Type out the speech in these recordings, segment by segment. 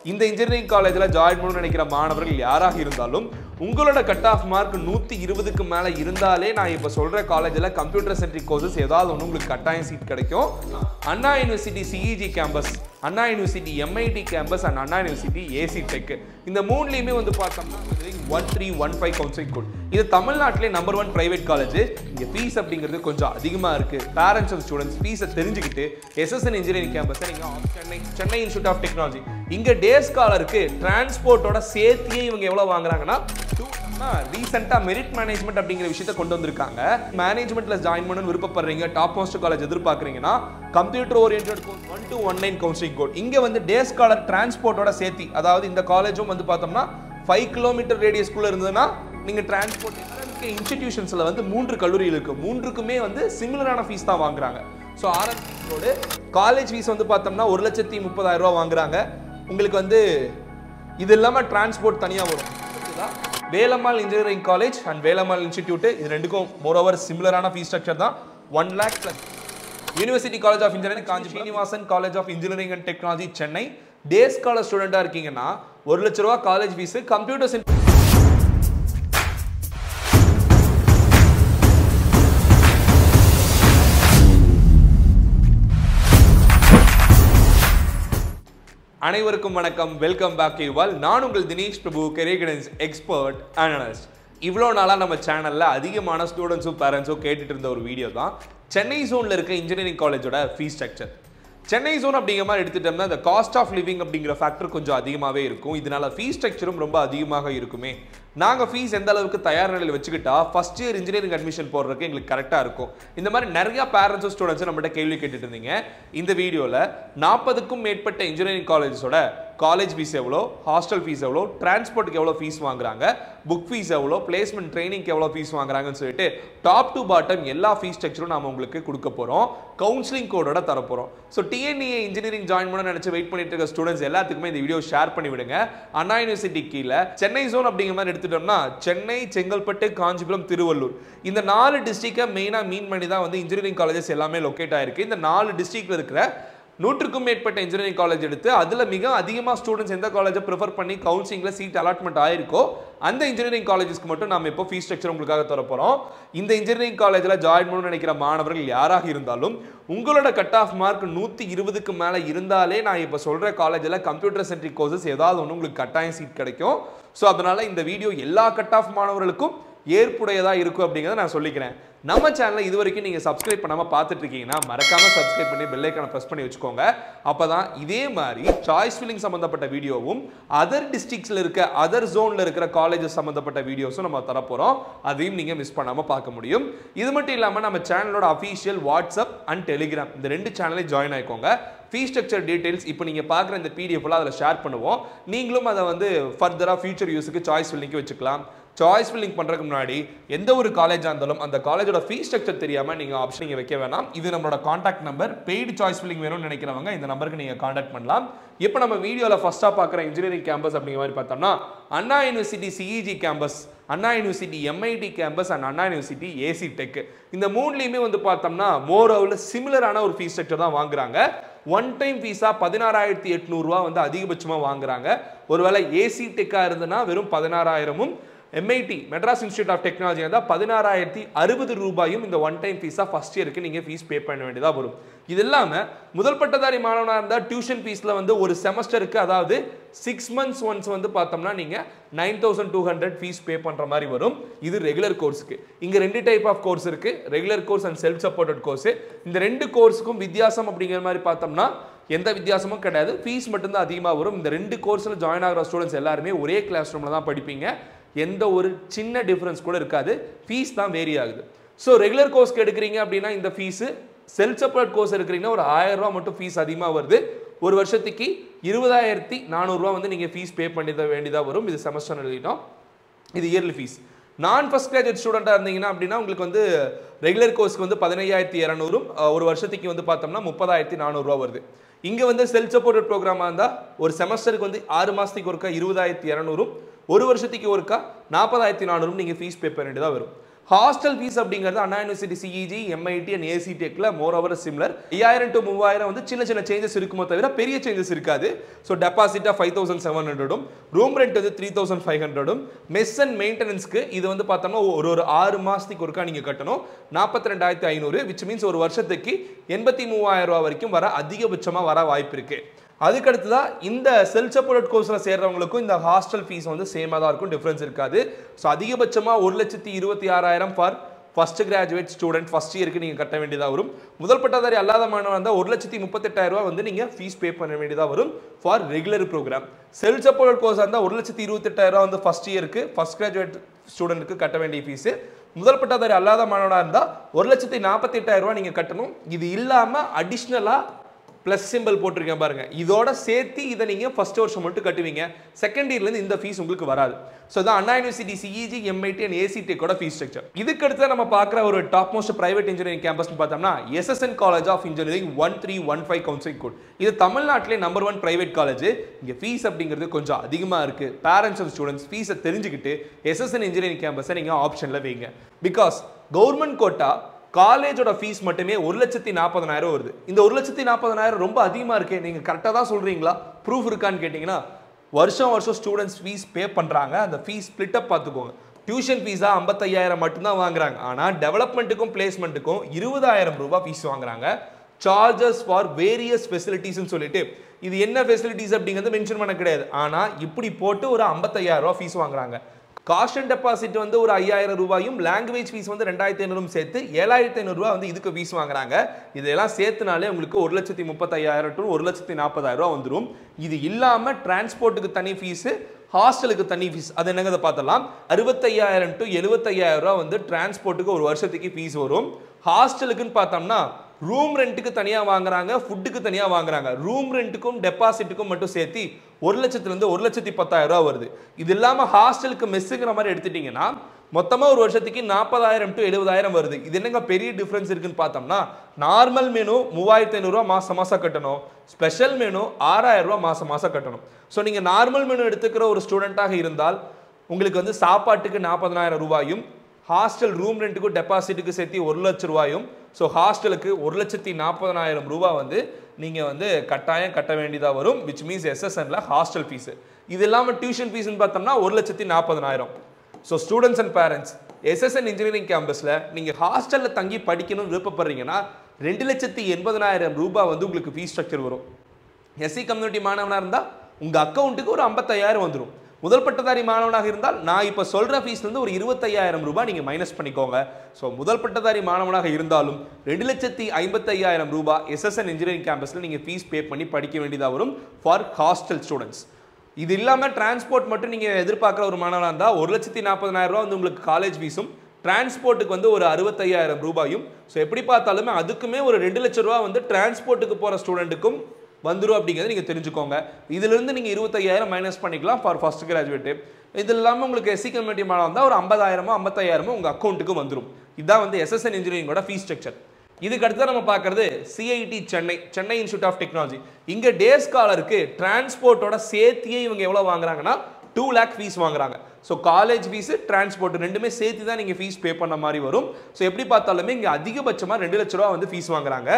இந்த இன்ஜினியரிங் காலேஜில் ஜாயின் பண்ணணும்னு நினைக்கிற மாணவர்கள் யாராக இருந்தாலும் உங்களோட கட் ஆஃப் மார்க் 120க்கு மேலே இருந்தாலே நான் இப்போ சொல்கிற காலேஜில் கம்ப்யூட்டர் சென்ட்ரிக் கோர்சஸ் ஏதாவது ஒன்று உங்களுக்கு கட்டாயம் சீட் கிடைக்கும். Anna university CEG campus, Anna University MIT campus and Anna University AC Tech, இந்த மூணுலேயுமே வந்து பார்த்தோம்னா 1315 கவுன்சிலிங் கோட். இது தமிழ்நாட்டிலே நம்பர் 1 பிரைவேட் காலேஜ். இங்கே ஃபீஸ் அப்படிங்கிறது கொஞ்சம் அதிகமாக இருக்குது. பேரண்ட்ஸ் அண்ட் ஸ்டூடெண்ட்ஸ் ஃபீஸை தெரிஞ்சுக்கிட்டு எஸ்எஸ்என் இன்ஜினியரிங் கேம்பஸை நீங்கள் சென்னை இன்ஸ்டியூட் ஆஃப் டெக்னாலஜி, இங்கே டே ஸ்காலருக்கு டிரான்ஸ்போர்ட்டோட சேர்த்தியே இவங்க எவ்வளோ வாங்குறாங்கன்னா ரீசெண்டாக மெரிட் மேனேஜ்மெண்ட் அப்படிங்கிற விஷயத்தை கொண்டு வந்திருக்காங்க. மேனேஜ்மெண்ட்ல ஜாயின் பண்ணணும்னு விருப்பப்படுறீங்க, டாப் மோஸ்ட் காலேஜ் எதிர்பார்க்குறீங்கன்னா computer oriented course 1219 counselling code. இங்கே வந்து டே ஸ்காலர் டிரான்ஸ்போர்ட்டோட சேர்த்தி, அதாவது இந்த காலேஜும் வந்து பார்த்தோம்னா 5 கிலோமீட்டர் ரேடியஸ்குள்ளே இருந்ததுன்னா நீங்கள் டிரான்ஸ்போர்ட் இன்ஸ்டிடியூஷன்ஸில் வந்து 3 கல்லூரிகள் இருக்குது. 3க்குமே வந்து சிமிலரான ஃபீஸ் தான் வாங்குறாங்க. ஸோ ஆர்என்சியோட காலேஜ் ஃபீஸ் வந்து பார்த்தோம்னா 1,30,30,000 ரூபா வாங்குறாங்க. உங்களுக்கு வந்து இது இல்லாமல் டிரான்ஸ்போர்ட் தனியாக வரும். Velammal engineering college and Velammal institute, இது ரெண்டுக்கும் மோரோவர் சிமிலரான ஃபீஸ் ஸ்ட்ரக்சர் தான். 1 lakh plus. University college of engineering Kanchi Srinivasan college of engineering and technology Chennai, day scholar ஸ்டூடெண்டாக இருக்கீங்கன்னா 1 லட்ச ரூபா காலேஜ் ஃபீஸ். கம்ப்யூட்டர் சென்டர் அனைவருக்கும் வணக்கம், வெல்கம் பேக் யூ ஆல். நான் உங்கள் தினேஷ் பிரபு, கெரியர் கைடன்ஸ் எக்ஸ்பர்ட் அனலிஸ்ட். இவ்வளோ நாளாக நம்ம சேனலில் அதிகமான ஸ்டூடெண்ட்ஸும் பேரண்ட்ஸும் கேட்டுட்டு இருந்த ஒரு வீடியோ தான் சென்னை ஜோனில் இருக்க இன்ஜினியரிங் காலேஜோட ஃபீஸ் ஸ்ட்ரக்சர். சென்னை ஜோன் அப்படிங்கிற மாதிரி எடுத்துட்டோம்னா இந்த காஸ்ட் ஆஃப் லிவிங் அப்படிங்கிற ஃபேக்டர் கொஞ்சம் அதிகமாகவே இருக்கும். இதனால ஃபீஸ் ஸ்ட்ரக்சரும் ரொம்ப அதிகமாக இருக்குமே. நாங்கள் ஃபீஸ் எந்த அளவுக்கு தயார் நிலையில் வச்சுக்கிட்டா ஃபர்ஸ்ட் இயர் இன்ஜினியரிங் அட்மிஷன் போடுறதுக்கு எங்களுக்கு கரெக்டாக இருக்கும். இந்த மாதிரி நிறையா பேரண்ட்ஸும் ஸ்டூடெண்ட்ஸும் நம்மகிட்ட கேள்வி கேட்டுட்டு இருந்தீங்க. இந்த வீடியோவில் 40க்கும் மேற்பட்ட இன்ஜினியரிங் காலேஜஸோட காலேஜ் ஃபீஸ் எவ்வளோ, ஹாஸ்டல் ஃபீஸ் எவ்வளோ, டிரான்ஸ்போர்ட்டுக்கு எவ்வளோ ஃபீஸ் வாங்குறாங்க, புக் ஃபீஸ் எவ்வளோ, பிளேஸ்மெண்ட் ட்ரைனிங்க்கு எவ்வளோ ஃபீஸ் வாங்குறாங்கன்னு சொல்லிட்டு டாப் டு பாட்டம் எல்லா ஃபீஸ் ஸ்ட்ரக்சரும் நாம் உங்களுக்கு கொடுக்க போகிறோம். கவுன்சிலிங் கோடோட தரப்போகிறோம். ஸோ டிஎன்இஏ இன்ஜினியரிங் ஜாயின் பண்ண நினச்சி வெயிட் பண்ணிட்டு இருக்க ஸ்டூடெண்ட்ஸ் எல்லாத்துக்குமே இந்த வீடியோ ஷேர் பண்ணி விடுங்க. அண்ணா யூனிவர்சிட்டி கீழே சென்னை ஜோன் அப்படிங்கிற மாதிரி எடுத்துட்டோம்னா சென்னை, செங்கல்பட்டு, காஞ்சிபுரம், திருவள்ளூர், இந்த 4 டிஸ்ட்ரிக்டை மெயினாக மீன் பண்ணி தான் வந்து இன்ஜினியரிங் காலேஜஸ் எல்லாமே லொக்கேட் ஆயிருக்கு. இந்த 4 டிஸ்ட்ரிக்ட்ல இருக்கிற 100க்கும் மேற்பட்ட இன்ஜினியரிங் காலேஜ் எடுத்து அதில் மிக அதிகமாக ஸ்டூடெண்ட்ஸ் எந்த காலேஜை ப்ரிஃபர் பண்ணி கவுன்சிலிங்கில் சீட் அலாட்மெண்ட் ஆயிருக்கோ அந்த இன்ஜினியரிங் காலேஜஸ்க்கு மட்டும் நம்ம இப்போ ஃபீஸ் ஸ்ட்ரக்சர் உங்களுக்காக தரப்போகிறோம். இந்த இன்ஜினியரிங் காலேஜில் ஜாயின் பண்ணணும்னு நினைக்கிற மாணவர்கள் யாராக இருந்தாலும் உங்களோட கட் ஆஃப் மார்க் 120க்கு மேலே இருந்தாலே நான் இப்போ சொல்கிற காலேஜில் கம்ப்யூட்டர் சென்ட்ரிக் கோர்சஸ் ஏதாவது ஒன்று உங்களுக்கு கட்டாயம் சீட் கிடைக்கும். ஸோ அதனால் இந்த வீடியோ எல்லா கட் ஆஃப் மாணவர்களுக்கும் ஏற்புடையதாக இருக்கும் அப்படிங்கிறத நான் சொல்லிக்கிறேன். நம்ம சேனலை இது வரைக்கும் நீங்கள் சப்ஸ்கிரைப் பண்ணாமல் பார்த்துட்டு இருக்கீங்கன்னா மறக்காமல் சப்ஸ்கிரைப் பண்ணி பெல் ஐக்கானை ப்ரெஸ் பண்ணி வச்சுக்கோங்க. அப்போ தான் இதே மாதிரி சாய்ஸ் ஃபில்லிங் சம்மந்தப்பட்ட வீடியோவும் அதர் டிஸ்ட்ரிக்ஸில் இருக்க அதர் ஜோனில் இருக்கிற காலேஜஸ் சம்மந்தப்பட்ட வீடியோஸும் நம்ம தரப்போகிறோம். அதையும் நீங்கள் மிஸ் பண்ணாமல் பார்க்க முடியும். இது மட்டும் இல்லாமல் நம்ம சேனலோட அஃபீஷியல் வாட்ஸ்அப் அண்ட் டெலிகிராம், இந்த 2 சேனலையும் ஜாயின் ஆகிக்கோங்க. ஃபீஸ் ஸ்ட்ரக்சர் டீடைல்ஸ் இப்போ நீங்கள் பார்க்குற இந்த பிடிஎஃப்லாம் அதில் ஷேர் பண்ணுவோம். நீங்களும் அதை வந்து ஃபர்தராக ஃபியூச்சர் யூஸுக்கு சாய்ஸ் ஃபில்லிங்க்கு வச்சுக்கலாம். சாய்ஸ் ஃபில்லிங் பண்ணுறதுக்கு முன்னாடி எந்த ஒரு காலேஜாக இருந்தாலும் அந்த காலேஜோட ஃபீஸ் ஸ்ட்ரக்சர் தெரியாமல் நீங்கள் ஆப்ஷன் நீங்கள் வைக்க வேணாம். இது நம்மளோட contact number. Paid choice filling வேணும்னு நினைக்கிறவங்க இந்த நம்பருக்கு நீங்கள் காண்டாக்ட் பண்ணலாம். இப்போ நம்ம வீடியோவில் ஃபர்ஸ்ட்டாக பார்க்குற இன்ஜினியரிங் கேம்பஸ் அப்படிங்கிற மாதிரி பார்த்தோம்னா Anna university CEG campus, Anna University MIT campus and Anna University AC Tech, இந்த மூணுலேயுமே வந்து பார்த்தோம்னா மோரோவில் சிமிலரான ஒரு ஃபீஸ் ஸ்ட்ரக்சர் தான் வாங்குறாங்க. ஒன் டைம் ஃபீஸாக 16,800 ரூபா வந்து அதிகபட்சமாக வாங்குறாங்க. ஒருவேளை ஏசி டெக்காக இருந்ததுன்னா வெறும் 16,000ம், MIT Madras Institute of Technology இருந்தால் 16,060 ரூபாயும் இந்த ஒன் டைம் ஃபீஸாக ஃபர்ஸ்ட் இயருக்கு நீங்கள் ஃபீஸ் பே பண்ண வேண்டியதாக வரும். இது இல்லாமல் முதல் பட்டதாரி மாணவனாக இருந்தால் டியூஷன் ஃபீஸில் வந்து ஒரு செமஸ்டருக்கு, அதாவது 6 months ஒன்ஸ் வந்து பார்த்தோம்னா நீங்கள் 9,200 ஃபீஸ் பே பண்ணுற மாதிரி வரும். இது ரெகுலர் கோர்ஸுக்கு. இங்கே 2 டைப் ஆஃப் கோர்ஸ் இருக்குது, regular course and self supported course. இந்த 2 கோர்ஸுக்கும் வித்தியாசம் அப்படிங்கிற மாதிரி பார்த்தோம்னா எந்த வித்தியாசமும் கிடையாது, ஃபீஸ் மட்டும்தான் அதிகமாக வரும். இந்த 2 கோர்ஸில் ஜாயின் ஆகிற ஸ்டூடெண்ட்ஸ் எல்லாருமே ஒரே கிளாஸ் ரூமில் தான் படிப்பீங்க. எந்த ஒரு சின்ன டிஃபரன்ஸ் கூட இருக்காது, ஃபீஸ் தான் வேரி ஆகுது. ஸோ ரெகுலர் கோர்ஸ்க்கு எடுக்கிறீங்க அப்படின்னா இந்த ஃபீஸு, செல்ஃப் சப்போர்ட் கோர்ஸ் எடுக்கிறீங்கன்னா ஒரு 1000 ரூபா மட்டும் ஃபீஸ் அதிகமாக வருது. ஒரு வருஷத்துக்கு 20,400 ரூபா வந்து நீங்கள் ஃபீஸ் பே பண்ணி வேண்டியதாக வரும். இது செமஸ்டர் எழுதிட்டோம், இது இயர்லி ஃபீஸ். நான் ஃபர்ஸ்ட் கிராஜுவேட் ஸ்டூடெண்ட்டாக இருந்தீங்கன்னா அப்படின்னா உங்களுக்கு வந்து ரெகுலர் கோர்ஸ்க்கு வந்து 15,200, ஒரு வருஷத்துக்கு வந்து பார்த்தோம்னா 30,400 ரூபா வருது. இங்கே வந்து செல்ஃப் சப்போர்ட்டட் ப்ரோக்ராமாக இருந்தால் ஒரு செமஸ்டருக்கு வந்து 6 மாதத்துக்கு ஒருக்கா 20,200, ஒரு வருஷத்துக்கு ஒருக்கா 40,400 நீங்கள் ஃபீஸ் பே பண்ண வேண்டியதாக வரும். ஹாஸ்டல் ஃபீஸ் அப்படிங்கிறது Anna university CEG MIT and AC டெக்ல மோர் ஓவர் சிமிலர் 5000 to 3000 வந்து சின்ன சின்ன சேஞ்சஸ் இருக்குமோ தவிர பெரிய சேஞ்சஸ் இருக்காது. ஸோ டெபாசிட்டா 5700 ரூம் ரெண்ட் வந்து 3500 மெஸ் அண்ட் மெயின்டெனன்ஸ்க்கு இது வந்து பார்த்தோம்னா ஒரு 6 மாசத்துக்கு ஒருக்கா நீங்க கட்டணும் 42500 which means ஒரு வருஷத்துக்கு 83000 ரூபாய் வரைக்கும் வர அதிகபட்சமா வர வாய்ப்பு இருக்கு. அதுக்கடுத்து தான் இந்த செல்ஃப் சப்போர்ட் கோர்ஸ்ல சேர்றவங்களுக்கும் இந்த ஹாஸ்டல் ஃபீஸ் வந்து சேமா தான் இருக்கும், டிஃபரன்ஸ் இருக்காது. ஸோ அதிகபட்சமா 1,26,600 for first graduate student first இயருக்கு நீங்க கட்ட வேண்டியதா வரும். முதல் பட்டதாரி அல்லாத மாணவன் இருந்தால் 1,38,000 ரூபாய் வந்து நீங்க ஃபீஸ் பே பண்ண வேண்டியதா வரும் for regular programme. Self support course இருந்தால் 1,28,000 ரூபாய் வந்து ஃபர்ஸ்ட் இயருக்கு ஃபர்ஸ்ட் கிராஜுவேட் ஸ்டூடெண்ட்டுக்கு கட்ட வேண்டிய ஃபீஸ். முதல் பட்டதாரி அல்லாத மாணவனாக இருந்தால் 1,48,000 ரூபாய் நீங்க கட்டணும். இது இல்லாம அடிஷ்னலா பிளஸ் சிம்பிள் போட்டிருக்கேன் பாருங்க, இதோட சேர்த்து இதை நீங்க ஃபர்ஸ்ட் வருஷம் மட்டும் கட்டுவீங்க, செகண்ட் இயர்ல இருந்து இந்த ஃபீஸ் உங்களுக்கு வராது. ஸோ தான் Anna university CEG MIT and AC டெக்கோட ஃபீஸ் ஸ்ட்ரக்சர். இதுக்கு அடுத்து நம்ம பார்க்குற ஒரு top most private engineering campus பார்த்தோம்னா SSN college of engineering 1315 counselling code. இது தமிழ்நாட்டிலே நம்பர் 1 பிரைவேட் காலேஜ். இங்கே ஃபீஸ் அப்படிங்கிறது கொஞ்சம் அதிகமாக இருக்கு. பேரண்ட்ஸ் அண்ட் ஸ்டூடெண்ட்ஸ் ஃபீஸை தெரிஞ்சுக்கிட்டு எஸ்எஸ்என் இன்ஜினியரிங் கேம்பஸை நீங்கள் ஆப்ஷனில் வைங்க. பிகாஸ் கவர்மெண்ட் கோட்டா காலேஜோட ஃபீஸ் மட்டுமே 1,40,000 வருது. இந்த 1,40,000 ரொம்ப அதிகமா இருக்கே, நீங்க கரெக்டா தான் சொல்றீங்களா, ப்ரூஃப் இருக்கான்னு கேட்டீங்கன்னா வருஷம் ஸ்டூடெண்ட்ஸ் ஃபீஸ் பே பண்றாங்க. அந்த ஃபீஸ் ஸ்பிளிட் அப் பார்த்துக்கோங்க. டியூஷன் ஃபீஸா 55,000 மட்டும்தான் வாங்குறாங்க. ஆனா டெவலப்மெண்ட்டுக்கும் பிளேஸ்மெண்ட்டுக்கும் 20,000 ரூபாய் ஃபீஸ் வாங்குறாங்க. சார்ஜஸ் ஃபார் வேரியஸ் ஃபெசிலிட்டிஸ்ன்னு சொல்லிட்டு இது என்ன ஃபெசிலிட்டிஸ் அப்படிங்கிறது மென்ஷன் பண்ண கிடையாது. ஆனா இப்படி போட்டு ஒரு 55,000 ரூபாய் ஃபீஸ் வாங்குறாங்க. காஸ்ட் அண்ட் டெபாசிட் வந்து ஒரு 5,000 ரூபாயும் லாங்குவேஜ் ஃபீஸ் வந்து 2,500 சேர்த்து 7,500 ரூபாய் வந்து இதுக்கு ஃபீஸ் வாங்குறாங்க. இதெல்லாம் சேர்த்துனாலே உங்களுக்கு 1,35,000 to 1,40,000 ரூபாய் வந்துடும். இது இல்லாம டிரான்ஸ்போர்ட்டுக்கு தனி ஃபீஸ், ஹாஸ்டலுக்கு தனி ஃபீஸ். அது என்னங்க பார்த்தலாம், 65,000 to 75,000 ரூபாய் வந்து டிரான்ஸ்போர்ட்டுக்கு ஒரு வருஷத்துக்கு ஃபீஸ் வரும். ஹாஸ்டலுக்குன்னு பார்த்தோம்னா ரூம் ரெண்ட்டுக்கு தனியா வாங்குறாங்க, ஃபுட்டுக்கு தனியா வாங்குறாங்க. ரூம் ரெண்ட்டுக்கும் டெபாசிட்டுக்கும் மட்டும் சேர்த்து 1,00,000 இருந்து 1,10,000 ரூபாய் வருது. இது இல்லாம ஹாஸ்டலுக்கு மெஸ்ஸுங்கிற மாதிரி எடுத்துட்டீங்கன்னா மொத்தமா ஒரு வருஷத்துக்கு 40,000 to 70,000 வருது. இது என்னங்க பெரிய டிஃபரன்ஸ் இருக்குன்னு பார்த்தோம்னா நார்மல் மெனு 3,500 ரூபாய் மாசம் கட்டணும், ஸ்பெஷல் மெனு 6,000 ரூபாய் மாசம் கட்டணும். ஸோ நீங்க நார்மல் மெனு எடுத்துக்கிற ஒரு ஸ்டூடெண்டாக இருந்தால் உங்களுக்கு வந்து சாப்பாட்டுக்கு 40,000 ரூபாயும், ஹாஸ்டல் ரூம் ரெண்ட்டுக்கு டெபாசிட்டுக்கு சேர்த்து 1,00,000 ரூபாயும், ஸோ ஹாஸ்டலுக்கு 1,40,000 ரூபாய் வந்து நீங்கள் வந்து கட்டாயம் கட்ட வேண்டியதாக வரும். விச் மீன்ஸ் எஸ்எஸ்என்ல ஹாஸ்டல் ஃபீஸு. இது இல்லாமல் டியூஷன் ஃபீஸ்ன்னு பார்த்தோம்னா 1,40,000. So students and parents SSN engineering கேம்பஸில் நீங்கள் ஹாஸ்டலில் தங்கி படிக்கணும்னு விருப்பப்படுறீங்கன்னா 2,80,000 ரூபாய் வந்து உங்களுக்கு ஃபீஸ் ஸ்ட்ரக்சர் வரும். எஸ்சி கம்யூனிட்டி மாணவனாக இருந்தால் உங்கள் அக்கௌண்ட்டுக்கு ஒரு 55,000 வந்துடும். முதல் பட்டதாரி மாணவனாக இருந்தால் நான் இப்போ சொல்கிற ஃபீஸ்லேருந்து ஒரு 25,000 ரூபாய் நீங்கள் மைனஸ் பண்ணிக்கோங்க. ஸோ முதல் பட்டதாரி மாணவனாக இருந்தாலும் 2,55,000 ரூபாய் எஸ்எஸ்என் இன்ஜினியரிங் கேம்பஸில் நீங்கள் ஃபீஸ் பே பண்ணி படிக்க வேண்டியதாக வரும் ஃபார் ஹாஸ்டல் ஸ்டூடெண்ட்ஸ். இது இல்லாமல் டிரான்ஸ்போர்ட் மட்டும் நீங்கள் எதிர்பார்க்குற ஒரு மாணவனாக இருந்தால் 1,40,000 ரூபா வந்து உங்களுக்கு காலேஜ் ஃபீஸும், டிரான்ஸ்போர்ட்டுக்கு வந்து ஒரு 65,000 ரூபாயும். ஸோ எப்படி பார்த்தாலுமே அதுக்குமே ஒரு 2,00,000 ரூபா வந்து டிரான்ஸ்போர்ட்டுக்கு போகிற ஸ்டூடெண்ட்டுக்கும் வந்துடும் அப்படிங்கிறது நீங்கள் தெரிஞ்சுக்கோங்க. இதிலிருந்து நீங்கள் 25,000 மைனஸ் பண்ணிக்கலாம் ஃபார் ஃபர்ஸ்ட் கிராஜுவேட்டு. இது இல்லாமல் உங்களுக்கு எஸ்சி கம்யூனிட்டி மாணவன் தான் ஒரு 50,000 55,000 உங்கள் அக்கௌண்ட்டுக்கு வந்துடும். இதுதான் வந்து எஸ்எஸ்என் இன்ஜினியரிங்கோட ஃபீஸ் ஸ்ட்ரக்சர். இதுக்கு அடுத்து நம்ம பார்க்கறது CIT Chennai institute of technology. இங்கே டே ஸ்காலருக்கு டிரான்ஸ்போர்ட்டோட சேர்த்தியே இவங்க எவ்வளோ வாங்குறாங்கன்னா 2 lakh ஃபீஸ் வாங்குறாங்க. ஸோ காலேஜ் ஃபீஸு டிரான்ஸ்போர்ட் ரெண்டுமே சேர்த்து தான் நீங்கள் ஃபீஸ் பே பண்ண மாதிரி வரும். ஸோ எப்படி பார்த்தாலுமே இங்கே அதிகபட்சமாக 2,00,000 ரூபா வந்து ஃபீஸ் வாங்குறாங்க.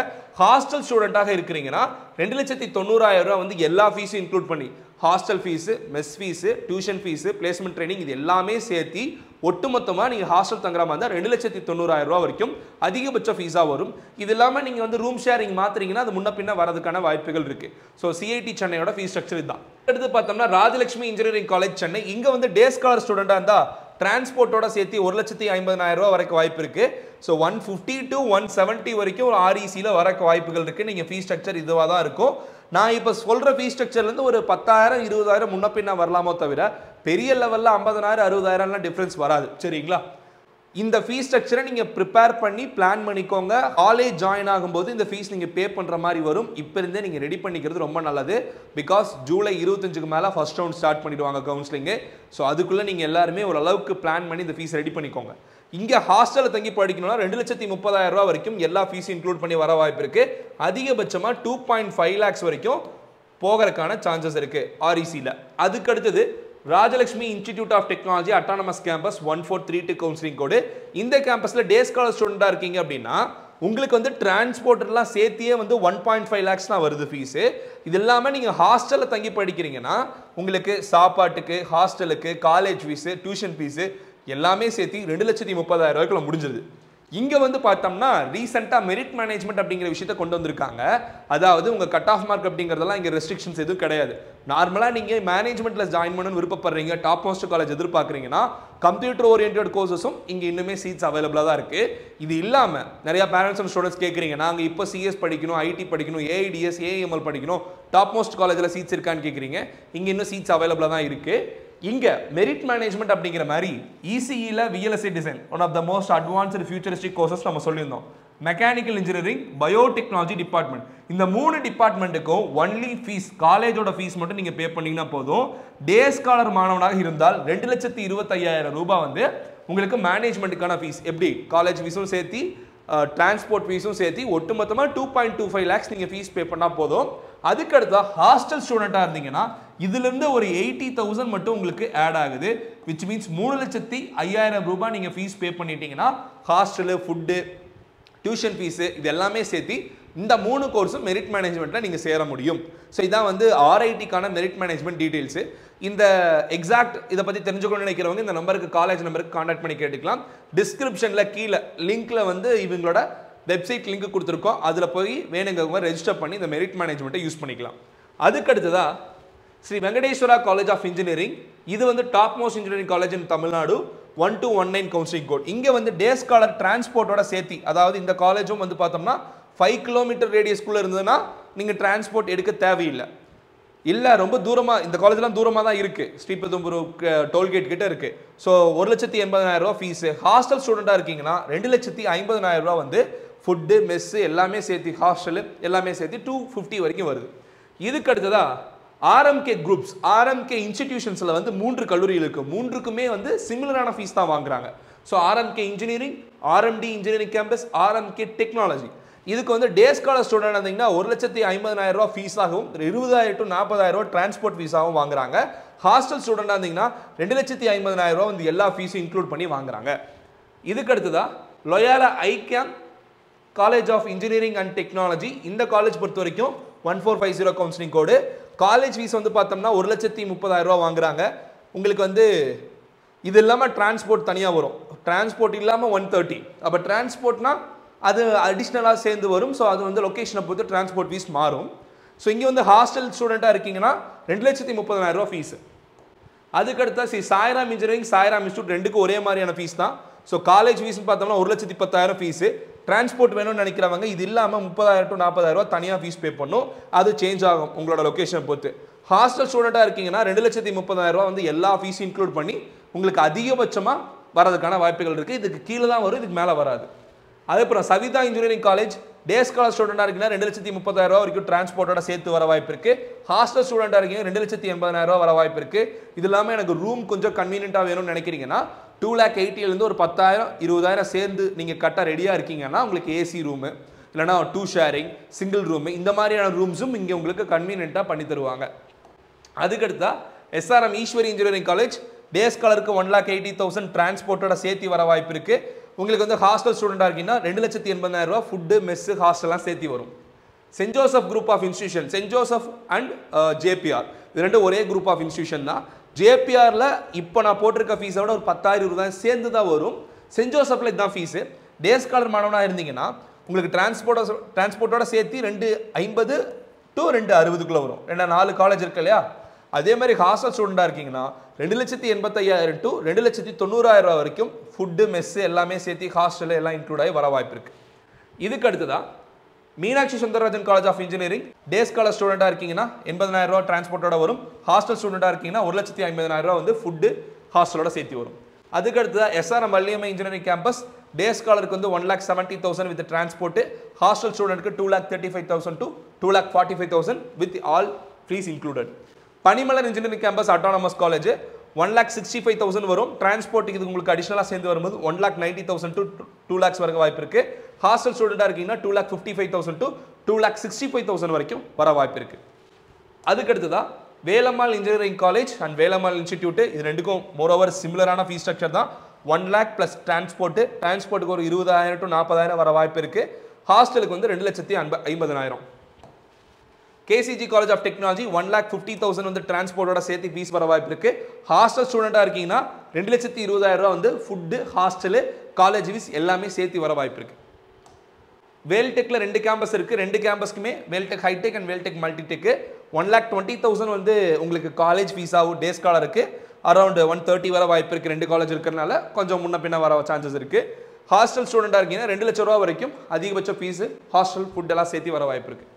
ஹாஸ்டல் ஸ்டூடெண்ட்டாக இருக்கிறீங்கன்னா 2,90,000 ரூபா வந்து எல்லா ஃபீஸும் இன்க்ளூட் பண்ணி hostel fees, mess fees, tuition fees, placement training இது எல்லாமே சேர்த்து ஒட்டுமொத்தமாக நீங்கள் ஹாஸ்டல் தங்குற மாதிரி தான் 2,90,000 ரூபா வரைக்கும் அதிகபட்ச ஃபீஸாக வரும். இது இல்லாமல் நீங்கள் வந்து ரூம் ஷேரிங் மாற்றுறீங்கன்னா அது முன்ன பின்ன வரதுக்கான வாய்ப்புகள் இருக்குது. ஸோ சிஐடி சென்னையோட ஃபீஸ் ஸ்ட்ரக்சர் இதுதான். அடுத்து பார்த்தோம்னா ராஜலட்சுமி இன்ஜினியரிங் காலேஜ் சென்னை. இங்கே வந்து டே ஸ்காலர் ஸ்டூடெண்ட்டாக இருந்தால் டிரான்ஸ்போர்ட்டோட சேர்த்து 1,50,000 ரூபா வரைக்கும் வாய்ப்பு இருக்குது. ஸோ 150 to 170 வரைக்கும் ஒரு RECயில் வரக்கு வாய்ப்புகள் இருக்குது. நீங்கள் ஃபீஸ் ஸ்ட்ரக்சர் இதுவாக தான் இருக்கும். நான் இப்போ சொல்கிற ஃபீஸ் ஸ்ட்ரக்சர்லேருந்து ஒரு 10,000 20,000 முன்ன பின்ன வரலாமோ தவிர பெரிய லெவலில் 50,000 60,000 டிஃப்ரென்ஸ் வராது. சரிங்களா? இந்த ஃபீஸ் ஸ்ட்ரக்சரை நீங்கள் ப்ரிப்பேர் பண்ணி பிளான் பண்ணிக்கோங்க. காலேஜ் ஜாயின் ஆகும்போது இந்த ஃபீஸ் நீங்கள் பே பண்ணுற மாதிரி வரும். இப்போ இருந்தே நீங்கள் ரெடி பண்ணிக்கிறது ரொம்ப நல்லது. பிகாஸ் ஜூலை 25க்கு மேலே ஃபர்ஸ்ட் ரவுண்ட் ஸ்டார்ட் பண்ணிடுவாங்க கவுன்சிலிங்கு. ஸோ அதுக்குள்ளே நீங்கள் எல்லாருமே ஓரளவுக்கு பிளான் பண்ணி இந்த ஃபீஸ் ரெடி பண்ணிக்கோங்க. இங்கே ஹாஸ்டலில் தங்கி படிக்கணும்னா 2,30,000 ரூபா வரைக்கும் எல்லா ஃபீஸும் இன்க்ளூட் பண்ணி வர வாய்ப்பு இருக்குது. அதிகபட்சமாக 2.5 lakhs வரைக்கும் போகிறதுக்கான சான்சஸ் இருக்குது RECயில். அதுக்கு அடுத்தது Rajalakshmi institute of technology autonomous campus 1432 counselling code. இந்த கேம்பஸ்ல டே ஸ்காலர் ஸ்டூடெண்டா இருக்கீங்க அப்படின்னா உங்களுக்கு வந்து டிரான்ஸ்போர்ட்லாம் சேர்த்தியே வந்து 1.5 lakhs தான் வருது ஃபீஸு. இது இல்லாமல் நீங்கள் ஹாஸ்டலில் தங்கி படிக்கிறீங்கன்னா உங்களுக்கு சாப்பாட்டுக்கு, ஹாஸ்டலுக்கு, காலேஜ் ஃபீஸு, டியூஷன் ஃபீஸு எல்லாமே சேர்த்து 2,30,000 ரூபாய்க்குள்ள முடிஞ்சிருது. இங்கே வந்து பார்த்தோம்னா ரீசெண்டாக மெரிட் மேனேஜ்மெண்ட் அப்படிங்கிற விஷயத்தை கொண்டு வந்திருக்காங்க. அதாவது உங்கள் கட் ஆஃப் மார்க் அப்படிங்கிறதெல்லாம் இங்கே ரெஸ்ட்ரிக்ஷன்ஸ் எதுவும் கிடையாது. நார்மலாக நீங்கள் மேனேஜ்மெண்ட்டில் ஜாயின் பண்ணணும்னு விருப்பப்படுறீங்க, டாப் மோஸ்ட் காலேஜ் எதிர்பார்க்குறீங்கன்னா கம்ப்யூட்டர் ஓரியன்ட் கோர்சஸும் இங்கே இன்னுமே சீட்ஸ் அவைலபிளாக தான் இருக்குது. இது இல்லாமல் நிறையா பேரண்ட்ஸ் அண்ட் ஸ்டூடெண்ட்ஸ் கேட்குறீங்க, நாங்கள் இப்போ சிஎஸ் படிக்கணும், ஐடி படிக்கணும், ஏஐடிஎஸ், ஏஎம்எல் படிக்கணும், டாப் மோஸ்ட் காலேஜில் சீட்ஸ் இருக்கான்னு கேட்குறீங்க. இங்கே இன்னும் சீட்ஸ் அவைலபிளாக தான் இருக்குது. இங்கே மெரிட் மேனேஜ்மெண்ட் அப்படிங்கிற மாதிரி இசிஇல VLSI design one of the most advanced futuristic courses நம்ம சொல்லியிருந்தோம். மெக்கானிக்கல் இன்ஜினியரிங், பயோடெக்னாலஜி டிபார்ட்மெண்ட், இந்த 3 டிபார்ட்மெண்ட்டுக்கும் ஒன்லி ஃபீஸ், காலேஜோட ஃபீஸ் மட்டும் நீங்கள் பே பண்ணிங்கன்னா போதும். டே ஸ்காலர் மாணவனாக இருந்தால் 2,25,000 ரூபாய் வந்து உங்களுக்கு மேனேஜ்மெண்ட்டுக்கான ஃபீஸ். எப்படி காலேஜ் ஃபீஸும் சேர்த்து டிரான்ஸ்போர்ட் ஃபீஸும் சேர்த்து ஒட்டுமொத்தமாக 2.25 lakhs நீங்கள் ஃபீஸ் பே பண்ணால் போதும். அதுக்கடுத்தா ஹாஸ்டல் ஸ்டூடெண்ட்டாக இருந்தீங்கன்னா இதுலேருந்து ஒரு 80,000 மட்டும் உங்களுக்கு ஆட் ஆகுது. விச் மீன்ஸ் 3,05,000 ரூபாய் நீங்கள் ஃபீஸ் பே பண்ணிட்டீங்கன்னா ஹாஸ்டலு, ஃபுட்டு, டியூஷன் ஃபீஸு இது எல்லாமே சேர்த்து இந்த 3 கோர்ஸும் மெரிட் மேனேஜ்மெண்ட்டில் நீங்கள் சேர முடியும். ஸோ இதான் வந்து ஆர்ஐடிக்கான மெரிட் மேனேஜ்மெண்ட் டீட்டெயில்ஸு. இந்த எக்ஸாக்ட் இதை பற்றி தெரிஞ்சுக்கணும்னு நினைக்கிறவங்க இந்த நம்பருக்கு, காலேஜ் நம்பருக்கு கான்டாக்ட் பண்ணி கேட்டுக்கலாம். டிஸ்கிரிப்ஷனில் கீழே லிங்க்ல வந்து இவங்களோட வெப்சைட் லிங்க் கொடுத்துருக்கோம். அதில் போய் வேணுங்கிறவங்க ரெஜிஸ்டர் பண்ணி இந்த மெரிட் மேனேஜ்மெண்ட்டை யூஸ் பண்ணிக்கலாம். அதுக்கடுத்ததா Sri Venkateswara college of engineering. இது வந்து top most engineering college in Tamil Nadu, 1219 counselling code. இங்கே வந்து டே ஸ்காலர் டிரான்ஸ்போர்ட்டோட சேர்த்தி, அதாவது இந்த காலேஜும் வந்து பார்த்தோம்னா 5 கிலோமீட்டர் ரேடியஸ்குள்ளே இருந்ததுன்னா நீங்கள் டிரான்ஸ்போர்ட் எடுக்க தேவையில்லை. இல்லை ரொம்ப தூரமாக, இந்த காலேஜ்லாம் தூரமாக தான் இருக்குது, ஸ்ரீபெரும்புதூர் டோல்கேட் கிட்ட இருக்குது. ஸோ 1,80,000 ரூபா ஃபீஸு. ஹாஸ்டல் ஸ்டூடெண்ட்டாக இருக்கீங்கன்னா 2,50,000 ரூபா வந்து ஃபுட்டு, மெஸ்ஸு எல்லாமே சேர்த்து, ஹாஸ்டலு எல்லாமே சேர்த்து 250 வரைக்கும் வருது. இதுக்கு அடுத்ததா ஆர்எம்கே குரூப்ஸ், ஆர்எம்கே இன்ஸ்டிடியூஷன்ஸில் வந்து 3 கல்லூரிகள் இருக்குது. 3க்குமே வந்து சிமிலரான ஃபீஸ் தான் வாங்குறாங்க. So RMK engineering, RMT engineering campus, RMK technology. இதுக்கு வந்து டே ஸ்காலர் ஸ்டூடெண்ட் இருந்தீங்கன்னா 1,50,000 ரூபா ஃபீஸாகவும் 20,000 to 40,000 ரூபா டிரான்ஸ்போர்ட் ஃபீஸாகவும் வாங்குறாங்க. ஹாஸ்டல் ஸ்டூடெண்டாக இருந்தீங்கன்னா 2,50,000 ரூபா வந்து எல்லா ஃபீஸும் இன்க்ளூட் பண்ணி வாங்குறாங்க. இதுக்கு அடுத்ததா Loyola ICAM college of engineering and technology. இந்த காலேஜ் பொறுத்த வரைக்கும் 1450 கவுன்சிலிங் கோடு. காலேஜ் ஃபீஸ் வந்து பார்த்தோம்னா 1,30,000 ரூபா வாங்குறாங்க. உங்களுக்கு வந்து இது இல்லாமல் டிரான்ஸ்போர்ட் தனியாக வரும். டிரான்ஸ்போர்ட் இல்லாமல் 130. அப்போ டிரான்ஸ்போர்ட்னா அது அடிஷ்னலாக சேர்ந்து வரும். ஸோ அது வந்து லொக்கேஷனை பொறுத்து டிரான்ஸ்போர்ட் ஃபீஸ் மாறும். ஸோ இங்கே வந்து ஹாஸ்டல் ஸ்டூடெண்ட்டாக இருக்கீங்கன்னா 2,30,000 ரூபா ஃபீஸு. அதுக்கடுத்தா சாய்ராம் இன்ஜினியரிங், சாய்ராம் இன்ஸ்டியூட் ரெண்டுக்கும் ஒரே மாதிரியான ஃபீஸ் தான். ஸோ காலேஜ் ஃபீஸ்னு பார்த்தோம்னா 1,10,000 ஃபீஸு. டிரான்ஸ்போர்ட் வேணும்னு நினைக்கிறவங்க இது இல்லாமல் 30,000 to 40,000 ரூபா தனியாக ஃபீஸ் பே பண்ணும். அது சேஞ்ச் ஆகும் உங்களோட லொக்கேஷனை பொறுத்து. ஹாஸ்டல் ஸ்டூடெண்ட்டாக இருக்கீங்கன்னா 2,30,000 ரூபா வந்து எல்லா ஃபீஸும் இன்க்ளூட் பண்ணி உங்களுக்கு அதிகபட்சமாக வரதுக்கான வாய்ப்புகள் இருக்குது. இதுக்கு கீழே தான் வரும், இதுக்கு மேலே வராது. அதுக்கப்புறம் Saveetha engineering college day scholar ஸ்டூடெண்டாக இருக்கீங்கன்னா 2,30,000 ரூபா வரைக்கும் டிரான்ஸ்போர்ட்டோட சேர்த்து வர வாய்ப்பு இருக்குது. ஹாஸ்டல் ஸ்டூடெண்டாக இருக்கீங்க 2,80,000 ரூபா வர வாய்ப்பு இருக்குது. இது இல்லாமல் எனக்கு ரூம் கொஞ்சம் கன்வீனியன்ட்டாக வேணும்னு நினைக்கிறீங்கன்னா 2,80,000 ஒரு 10,000 20,000 சேர்ந்து நீங்கள் கட்ட ரெடியாக இருக்கீங்கன்னா உங்களுக்கு ஏசி ரூமு இல்லைனா 2 ஷேரிங், சிங்கிள் ரூமு இந்த மாதிரியான ரூம்ஸும் இங்கே உங்களுக்கு கன்வீனியன்ட்டாக பண்ணி தருவாங்க. அதுக்கடுத்தா SRM Easwari engineering college day ஸ்காலருக்கு 1,80,000 டிரான்ஸ்போர்ட்டோட சேர்த்து வர வாய்ப்பு இருக்குது. உங்களுக்கு வந்து ஹாஸ்டல் ஸ்டூடெண்டாக இருக்கீங்கன்னா 2,80,000 ரூபா ஃபுட்டு, மெஸ்ஸு, ஹாஸ்டல்லாம் சேர்த்து வரும். Saint Joseph group of institution, saint Joseph and JPR இது ரெண்டும் ஒரே குரூப் ஆஃப் இன்ஸ்டியூஷன் தான். ஜேபிஆரில் இப்போ நான் போட்டிருக்க ஃபீஸை விட ஒரு 10,000 ரூபாய் சேர்ந்து தான் வரும். சென்ட் ஜோசப்பில் இதுதான் ஃபீஸு. டே ஸ்காலர் மாணவனாக இருந்தீங்கன்னா உங்களுக்கு டிரான்ஸ்போர்ட்டோட சேர்த்து 250 to 260 வரும். 4 காலேஜ் இருக்கு இல்லையா. அதே மாதிரி ஹாஸ்டல் ஸ்டூடெண்டாக இருக்கீங்கன்னா 2,85,000 to 2,90,000 ரூபா வரைக்கும் ஃபுட்டு, மெஸ்ஸு எல்லாமே சேர்த்து ஹாஸ்டலில் எல்லாம் இன்க்ளூட் ஆகி வர வாய்ப்பு இருக்குது. இதுக்கு அடுத்ததான் Meenakshi Sundararajan college of engineering day scholar ஸ்டூடெண்டாக இருக்கீங்கன்னா 80,000 ரூபா டிரான்ஸ்போர்ட்டோட வரும். ஹாஸ்டல் ஸ்டூடெண்டாக இருக்கீங்கன்னா 1,50,000 ரூபா வந்து ஃபுட்டு, ஹாஸ்டலோட சேர்த்து வரும். அதுக்கு அடுத்ததாக SRM Valliammai engineering campus day ஸ்காலருக்கு வந்து 1,70,000 வித் டிரான்ஸ்போர்ட்டு, ஹாஸ்டல் ஸ்டூடெண்ட்க்கு 2,35,000 to 2,45,000 with all fees included. Panimalar engineering campus autonomous college 1,65,000 வரும். டிரான்ஸ்போர்ட்டுக்கு இது உங்களுக்கு அடிஷனலாக சேர்ந்து வரும்போது 1,90,000 to 2 lakhs வரைக்கும் வாய்ப்பு இருக்குது. ஹாஸ்டல் ஸ்டூடெண்டாக இருக்கீங்கன்னா 2,55,000 to 2,65,000 வரைக்கும் வர வாய்ப்பு இருக்குது. அதுக்கடுத்து தான் Velammal engineering college and Velammal institute இது ரெண்டுக்கும் மோரோவர் சிமிலரான ஃபீஸ் ஸ்ட்ரக்சர் தான். 1 lakh ப்ளஸ் டிரான்ஸ்போர்ட்டுக்கு ஒரு 20,000 to 40,000 வர வாய்ப்பு இருக்கு. ஹாஸ்டலுக்கு வந்து 2,50,000. KCG காலேஜ் ஆஃப் டெக்னாலஜி 1,50,000 வந்து டிரான்ஸ்போர்ட்டோட சேர்த்து ஃபீஸ் வர வாய்ப்பு இருக்கு. ஹாஸ்டல் ஸ்டூடெண்டா இருக்கீங்கன்னா 2,20,000 வந்து ஃபுட்டு ஹாஸ்டலு காலேஜ் ஃபீஸ் எல்லாமே சேர்த்து வர வாய்ப்பு இருக்கு. வேல்டெக்ல 2 கேம்பஸ் இருக்கு. 2 கேம்பஸ்க்குமே Veltech high tech and Veltech multi tech 1,20,000 வந்து உங்களுக்கு காலேஜ் ஃபீஸாகவும் டே ஸ்காலருக்கு அரௌண்ட் 130 வர வாய்ப்பு இருக்கு. 2 காலேஜ் இருக்கிறதுனால கொஞ்சம் முன்ன பின்ன வர சான்சஸ் இருக்கு. ஹாஸ்டல் ஸ்டூடெண்டா இருக்கீங்கன்னா 2 லட்சம் ரூபா வரைக்கும் அதிகபட்ச ஃபீஸ் ஹாஸ்டல் ஃபுட் எல்லாம் சேர்த்து வர வாய்ப்பு இருக்கு.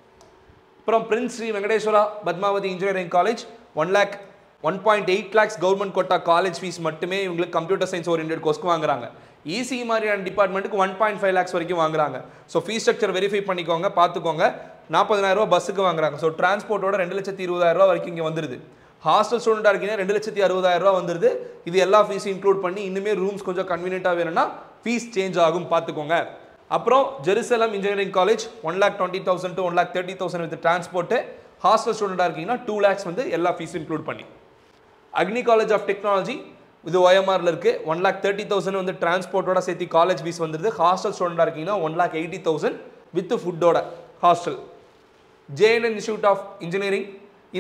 அப்புறம் prince Sri Venkateswara Padmavathi engineering college 1.8 lakhs government quota college fees மட்டுமே இவங்களுக்கு கம்ப்யூட்டர் சயின்ஸ் ஓரியன்டட் கோர்ஸ்க்கு வாங்குறாங்க. இசி மாதிரியான டிபார்ட்மெண்ட்டுக்கு 1.5 lakhs வரைக்கும் வாங்குறாங்க. ஸோ ஃபீஸ் ஸ்ட்ரக்சர் வெரிஃபை பண்ணிக்கோங்க, பார்த்துக்கோங்க. 40,000 ரூபா பஸ்ஸுக்கு வாங்குறாங்க. ஸோ டிரான்ஸ்போர்ட்டோட 2,20,000 ரூபா வரைக்கும் இங்கே வந்துருது. ஹாஸ்டல் ஸ்டூடெண்டாக இருக்கீங்கன்னா 2,60,000 ரூபா வந்துருது. இது எல்லா ஃபீஸும் இன்க்ளூட் பண்ணி இன்னுமே ரூம்ஸ் கொஞ்சம் கன்வீனியன்ட்டாக வேணும்னா ஃபீஸ் சேஞ்ச் ஆகும், பார்த்துக்கோங்க. அப்புறம் Jerusalem engineering college 1,20,000 to 1,30,000 with transport. Hostel ஸ்டூடெண்டாக இருக்கீங்கன்னா 2 lakhs வந்து எல்லா ஃபீஸும் இன்க்ளூட் பண்ணி. அக்னி காலேஜ் ஆஃப் டெக்னாலஜி இது OMRல இருக்கு. 1,30,000 வந்து டிரான்ஸ்போர்ட்டோட சேர்த்து காலேஜ் ஃபீஸ் வந்துருது. ஹாஸ்டல் ஸ்டூடெண்டாக இருக்கீங்கன்னா 1,80,000 வித் ஃபுட்டோட hostel. JNN institute of engineering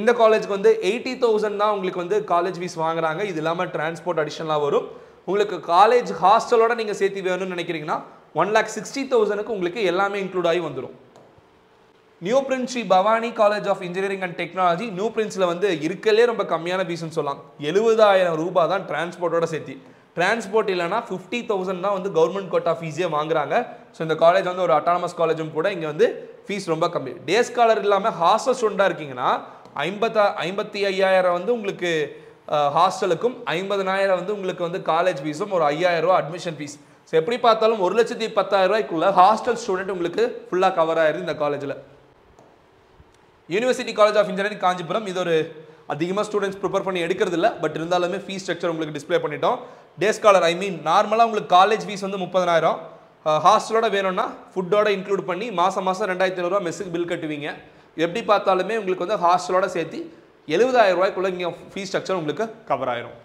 இந்த காலேஜுக்கு வந்து 80,000 தான் உங்களுக்கு வந்து காலேஜ் ஃபீஸ் வாங்குறாங்க. இது இல்லாமல் டிரான்ஸ்போர்ட் அடிஷனலாக வரும். உங்களுக்கு காலேஜ் ஹாஸ்டலோட நீங்கள் சேர்த்து வேணும்னு நினைக்கிறீங்கன்னா 1,60,000க்கு உங்களுக்கு எல்லாமே இன்க்ளூட் ஆகி வந்துடும். New prince Sri Bhavani college of engineering and technology new பிரின்ஸில் வந்து இருக்கலே ரொம்ப கம்மியான ஃபீஸ்ன்னு சொல்லலாம். 70,000 ரூபாய் தான் டிரான்ஸ்போர்ட்டோட சேர்த்து. டிரான்ஸ்போர்ட் இல்லைனா 50,000 தான் வந்து கவர்மெண்ட் கோட்டா ஃபீஸே வாங்குறாங்க. ஸோ இந்த காலேஜ் வந்து ஒரு அட்டானமஸ் காலேஜும் கூட இங்கே வந்து ஃபீஸ் ரொம்ப கம்மி. டே ஸ்காலர் இல்லாமல் ஹாஸ்டல் ஸ்டூடெண்டாக இருக்கீங்கன்னா 55,000 வந்து உங்களுக்கு ஹாஸ்டலுக்கும் 50,000 வந்து உங்களுக்கு வந்து காலேஜ் ஃபீஸும் ஒரு 5,000 ரூபா அட்மிஷன் ஃபீஸ். ஸோ எப்படி பார்த்தாலும் 1,10,000 ரூபாய்க்குள்ள ஹாஸ்டல் ஸ்டூடெண்ட் உங்களுக்கு ஃபுல்லாக கவர் ஆயிருது இந்த காலேஜில். University college of engineering Kanchipuram இது ஒரு அதிகமாக ஸ்டூடெண்ட்ஸ் ப்ரிப்பேர் பண்ணி எடுக்கிறது இல்லை. பட் இருந்தாலுமே ஃபீஸ் ஸ்ட்ரக்சர் உங்களுக்கு டிஸ்பிளே பண்ணிட்டோம். டே ஸ்காலர் நார்மலாக உங்களுக்கு காலேஜ் ஃபீஸ் வந்து 30,000. ஹாஸ்டலோட வேணும்னா ஃபுட்டோட இன்க்ளூட் பண்ணி மாதம் 2,500 ரூபா மெஸ்ஸுக்கு பில் கட்டுவீங்க. எப்படி பார்த்தாலுமே உங்களுக்கு வந்து ஹாஸ்டலோட சேர்த்து 70,000 ரூபாய்க்குள்ள இங்கே ஃபீஸ் ஸ்ட்ரக்சர் உங்களுக்கு கவர் ஆயிரும்.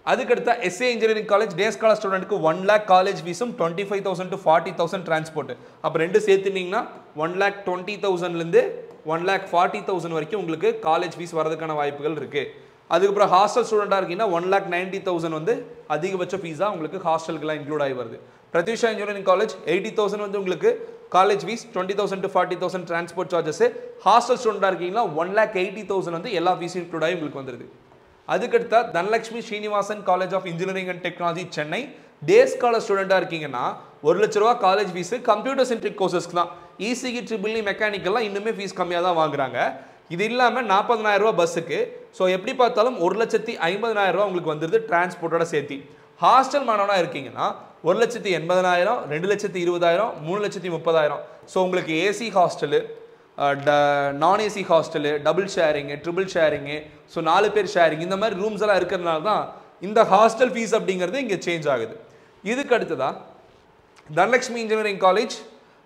அதுக்கடுத்த SA engineering college day scholar ஸ்டூடெண்ட்டுக்கு 1 lakh காலேஜ் ஃபீஸும் 25,000 to 40,000 டிரான்ஸ்போர்ட். அப்போ ரெண்டு சேர்த்துனீங்கன்னா 1,20,000லேருந்து 1,40,000 வரைக்கும் உங்களுக்கு காலேஜ் ஃபீஸ் வரதுக்கான வாய்ப்புகள் இருக்குது. அதுக்கப்புறம் ஹாஸ்டல் ஸ்டூடெண்டாக இருக்கீங்கன்னா 1,90,000 வந்து அதிகபட்ச ஃபீஸாக உங்களுக்கு ஹாஸ்டலுக்குலாம் இன்க்ளூட் ஆகி வருது. பிரத்யூஷா இன்ஜினியரிங் காலேஜ் 80,000 வந்து உங்களுக்கு college fees, 20,000 to 40,000 transport charges. Hostel ஸ்டூடெண்டாக இருக்கீங்கன்னா 1,80,000 வந்து எல்லா ஃபீஸும் இன்க்ளூட் ஆகி உங்களுக்கு வந்துருது. அதுக்கடுத்த Dhanalakshmi Srinivasan college of engineering and technology Chennai day scholar ஸ்டூடெண்டாக இருக்கீங்கன்னா 1 லட்ச ரூபா காலேஜ் ஃபீஸு கம்ப்யூட்டர் சென்ட்ரிக் கோர்சஸ்க்கு தான். ECE ட்ரிபிள்இ மெக்கானிக்கல்லாம் இன்னுமே ஃபீஸ் கம்மியாக தான் வாங்குறாங்க. இது இல்லாமல் 40,000 ரூபா பஸ்ஸுக்கு. ஸோ எப்படி பார்த்தாலும் 1,50,000 ரூபா உங்களுக்கு வந்துருது டிரான்ஸ்போர்ட்டோட சேர்த்து. ஹாஸ்டல் மாணவனாக இருக்கீங்கன்னா 1,80,000, 2,20,000, 3,30,000. ஸோ உங்களுக்கு ஏசி ஹாஸ்டலு, நான் AC hostel, double sharing, triple sharing, so 4 பேர் ஷேரிங், இந்த மாதிரி ரூம்ஸ் எல்லாம் இருக்கிறதுனால தான் இந்த ஹாஸ்டல் ஃபீஸ் அப்படிங்கிறது இங்கே சேஞ்ச் ஆகுது. இதுக்கு அடுத்ததான் தனலட்சுமி இன்ஜினியரிங் காலேஜ்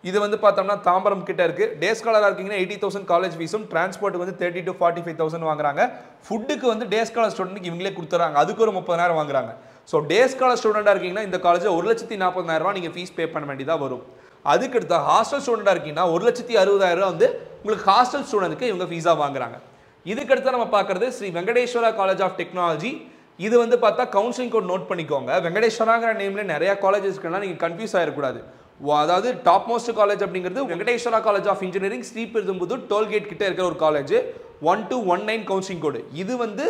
இது வந்து பார்த்தோம்னா தாம்பரம் கிட்ட இருக்குது. டே ஸ்காலராக இருக்கீங்கன்னா 80,000 காலேஜ் ஃபீஸும் டிரான்ஸ்போர்ட்டுக்கு வந்து 30,000 to 45,000 வாங்குறாங்க. ஃபுட்டுக்கு வந்து டே ஸ்காலர் ஸ்டூடெண்ட்டுக்கு இவங்களே கொடுத்துறாங்க, அதுக்கு ஒரு 30,000 வாங்குறாங்க. ஸோ டே ஸ்காலர் ஸ்டூடெண்டாக இருக்கீங்கன்னா இந்த காலேஜில் 1,40,000 ரூபா நீங்கள் ஃபீஸ் பே பண்ண வேண்டியதாக வரும். அதுக்கடுத்த ஹாஸ்டல் ஸ்டூடெண்டாக இருக்கீங்கன்னா 1,60,000 ரூபா வந்து உங்களுக்கு ஹாஸ்டல் ஸ்டூடெண்ட்டுக்கு இவங்க ஃபீஸாக வாங்குறாங்க. இதுக்கடுத்து நம்ம பார்க்குறது Sri Venkateswara college of technology. இது வந்து பார்த்தா கவுன்சிலிங் கோட் நோட் பண்ணிக்கோங்க. வெங்கடேஸ்வராங்கிற நேமில் நிறைய காலேஜஸ் இருக்குன்னா நீங்கள் கன்ஃபியூஸ் ஆகிடக்கூடாது. அதாவது டாப் மோஸ்ட் காலேஜ் அப்படிங்கிறது Venkateswara college of engineering Sriperumbudur toll gate கிட்ட இருக்கிற ஒரு காலேஜ். 1219 கவுன்சிலிங் கோடு. இது வந்து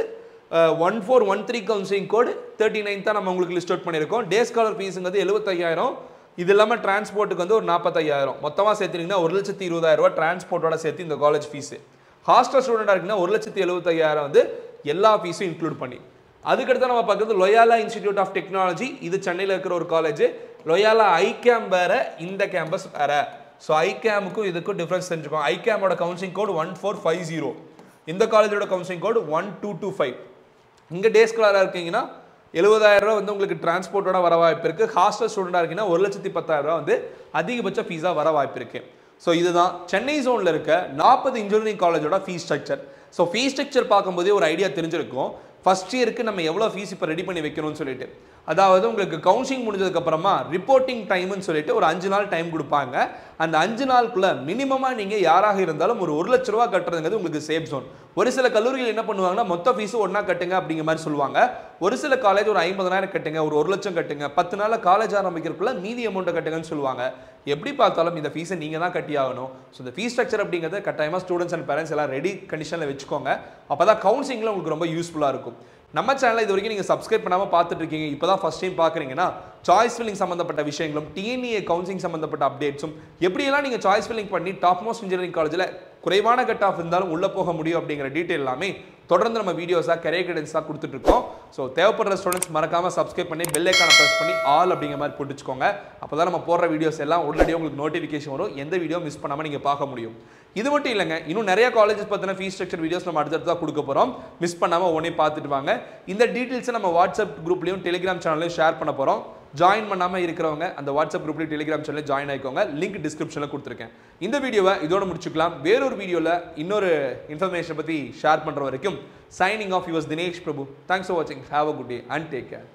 1413 கவுன்சிலிங் கோடு 39 தான் நம்ம உங்களுக்கு லிஸ்ட் அவுட் பண்ணியிருக்கோம். டே ஸ்காலர் ஃபீஸுங்கிறது 75,000. இது இல்லாமல் டிரான்ஸ்போர்ட்டுக்கு வந்து ஒரு 45,000. மொத்தமாக சேர்த்துட்டிங்கன்னா 1,20,000 ரூபா டிரான்ஸ்போர்ட்டோட சேர்த்து இந்த காலேஜ் ஃபீஸு. ஹாஸ்டல் ஸ்டூடெண்டாக இருக்குன்னா 1,75,000 வந்து எல்லா ஃபீஸும் இன்க்ளூட் பண்ணி. அதுக்கடுத்து நம்ம பார்க்குறது லொயாலா இன்ஸ்டிடியூட் ஆஃப் டெக்னாலஜி. இது சென்னையில் இருக்கிற ஒரு காலேஜ். லொயாலா ஐகேம் வேறு, இந்த கேம்பஸ் வேறு. ஸோ ஐகேமுக்கும் இதுக்கும் டிஃப்ரென்ஸ் தெரிஞ்சுக்கோங்க. ஐகேமோட கவுன்சிலிங் கோடு 1450, இந்த காலேஜோட கவுன்சிலிங் கோடு 1225. இங்கே டே ஸ்காலராக இருக்கீங்கன்னா 70,000 ரூபா வந்து உங்களுக்கு டிரான்ஸ்போர்ட்டோட வர வாய்ப்பு இருக்குது. ஹாஸ்டல் ஸ்டூடெண்டாக இருக்கீங்கன்னா 1,10,000 ரூபா வந்து அதிகபட்ச ஃபீஸாக வர வாய்ப்பு இருக்குது. ஸோ இதுதான் சென்னை ஜோனில் இருக்க 40 இன்ஜினியரிங் காலேஜோட fees structure. So fees structure பார்க்கும்போதே ஒரு ஐடியா தெரிஞ்சிருக்கும். ஃபர்ஸ்ட் இயருக்கு நம்ம எவ்வளோ ஃபீஸ் இப்போ ரெடி பண்ணி வைக்கணும்னு சொல்லிட்டு. அதாவது உங்களுக்கு கவுன்சிலிங் முடிஞ்சதுக்கப்புறமா ரிப்போர்ட்டிங் டைம்னு சொல்லிட்டு ஒரு 5 நாள் டைம் கொடுப்பாங்க. அந்த 5 நாளுக்குள்ள மினிமமாக நீங்கள் யாராக இருந்தாலும் ஒரு 1 லட்ச ரூபா கட்டுறதுங்கிறது உங்களுக்கு சேஃப் ஜோன். ஒரு சில கல்லூரிகள் என்ன பண்ணுவாங்கன்னா மொத்த ஃபீஸும் ஒன்றா கட்டுங்க அப்படிங்கிற மாதிரி சொல்லுவாங்க. ஒரு சில காலேஜ் ஒரு 50,000 கட்டுங்க, ஒரு 1 லட்சம் கட்டுங்க, 10 நாளில் காலேஜ் ஆரம்பிக்கிறதுக்குள்ள மீதி அமௌண்ட்டை கட்டுங்கன்னு சொல்லுவாங்க. எப்படி பார்த்தாலும் இந்த ஃபீஸை நீங்கள் தான் கட்டி ஆகணும். ஸோ இந்த ஃபீஸ் ஸ்ட்ரக்சர் அப்படிங்கிறது கட்டாயமாக ஸ்டூடெண்ட்ஸ் அண்ட் பேரண்ட்ஸ் எல்லாம் ரெடி கண்டிஷனில் வச்சுக்கோங்க. அப்போ தான் கவுன்சிலிங்கில் உங்களுக்கு ரொம்ப யூஸ்ஃபுல்லாக இருக்கும். நம்ம சேனலை இது வரைக்கும் நீங்கள் சப்ஸ்கிரைப் பண்ணாமல் பார்த்துட்டு இருக்கீங்க, இப்போ தான் ஃபஸ்ட் டைம் பார்க்குறீங்கன்னா சாய்ஸ் ஃபில்லிங் சம்மந்தப்பட்ட விஷயங்களும் டிஎன்இஏ கவுன்சிலிங் சம்மந்தப்பட்ட அப்டேட்ஸும் எப்படியெல்லாம் நீங்கள் சாய்ஸ் ஃபில்லிங் பண்ணி டாப் மோஸ்ட் இன்ஜினியரிங் காலேஜில் குறைவான கட் ஆஃப் இருந்தாலும் உள்ளே போக முடியும் அப்படிங்கிற டீட்டெயில் எல்லாமே தொடர்ந்து நம்ம வீடியோஸாக கரியர் கைடன்ஸாக கொடுத்துட்ருக்கோம். ஸோ தேவைப்படுற ஸ்டூடெண்ட்ஸ் மறக்காமல் சப்ஸ்கிரைப் பண்ணி பெல் ஐக்கானை ப்ரெஸ் பண்ணி ஆல் அப்படிங்கிற மாதிரி போட்டுச்சுக்கோங்க. அப்போ தான் நம்ம போடுற வீடியோஸ் எல்லாம் உடனடியாக உங்களுக்கு நோட்டிஃபிகேஷன் வரும், எந்த வீடியோ மிஸ் பண்ணாமல் நீங்கள் பார்க்க முடியும். இது மட்டும் இல்லைங்க, இன்னும் நிறைய காலேஜஸ் பார்த்தீங்கன்னா ஃபீஸ் ஸ்ட்ரக்சர் வீடியோஸ் நம்ம அடுத்தடுத்து கொடுக்க போகிறோம். மிஸ் பண்ணாமல் உடனே பார்த்துட்டு வாங்க. இந்த டீட்டெயில்ஸை நம்ம வாட்ஸ்அப் குரூப்லையும் டெலிகிராம் சேனல்லையும் ஷேர் பண்ண போகிறோம். ஜாயின் பண்ணாமல் இருக்கிறவங்க அந்த வாட்ஸ்அப் குரூப்லையும் டெலிகிராம் சேனலில் ஜாயின் ஆகிக்கோங்க. லிங்க் டிஸ்கிரிப்ஷனில் கொடுத்துருக்கேன். இந்த வீடியோவை இதோட முடிச்சுக்கலாம். வேறொரு வீடியோவில் இன்னொரு இன்ஃபர்மேஷன் பற்றி ஷேர் பண்ணுற வரைக்கும் signing off yours Dinesh Prabhu. Thanks for வாட்சிங். Have a good day and take care.